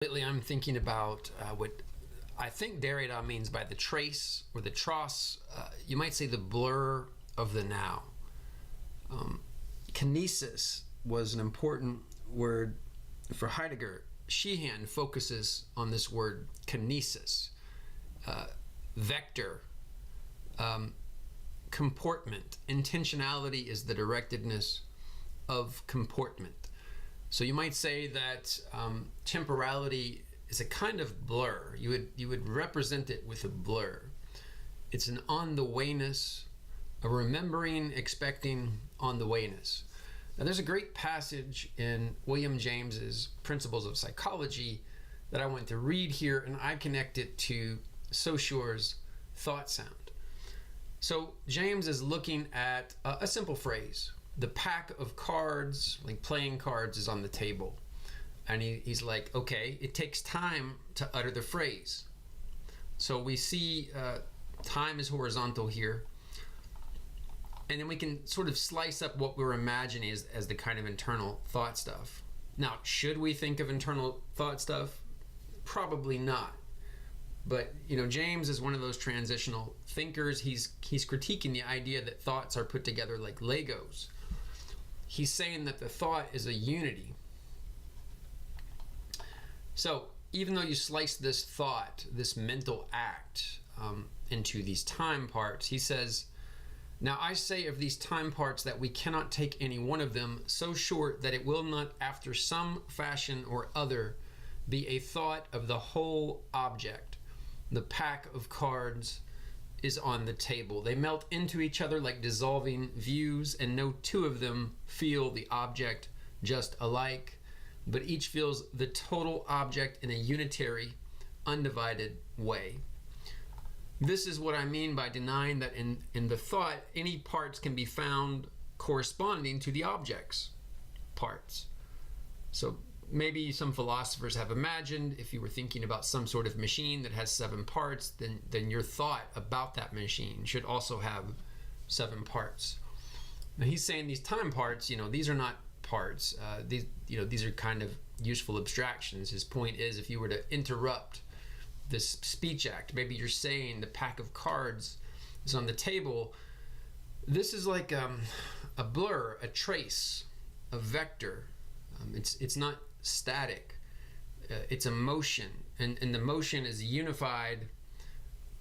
Lately, I'm thinking about what I think Derrida means by the trace or the trace. You might say the blur of the now. Kinisis was an important word for Heidegger. Sheehan focuses on this word kinisis, vector, comportment. Intentionality is the directedness of comportment. So you might say that temporality is a kind of blur. You would represent it with a blur. It's an on the wayness, a remembering, expecting on the wayness. Now there's a great passage in William James's Principles of Psychology that I want to read here, and I connect it to Saussure's thought sound. So James is looking at a simple phrase. The pack of cards, like playing cards, is on the table. And he's like, okay, it takes time to utter the phrase. So we see time is horizontal here. And then we can sort of slice up what we're imagining as the kind of internal thought stuff. Now, should we think of internal thought stuff? Probably not. But James is one of those transitional thinkers. He's critiquing the idea that thoughts are put together like Legos. He's saying that the thought is a unity. So even though you slice this thought, this mental act, into these time parts, he says, now I say of these time parts that we cannot take any one of them so short that it will not after some fashion or other be a thought of the whole object. The pack of cards is on the table. They melt into each other like dissolving views, and no two of them feel the object just alike, but each feels the total object in a unitary, undivided way. This is what I mean by denying that in the thought, any parts can be found corresponding to the object's parts. So maybe some philosophers have imagined if you were thinking about some sort of machine that has 7 parts, then your thought about that machine should also have 7 parts. Now he's saying these time parts, these are not parts. These are kind of useful abstractions. His point is, if you were to interrupt this speech act, maybe you're saying the pack of cards is on the table. This is like a blur, a trace, a vector. It's not static. It's a motion, and the motion is unified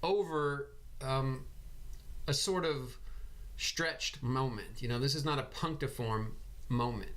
over a sort of stretched moment. This is not a punctiform moment.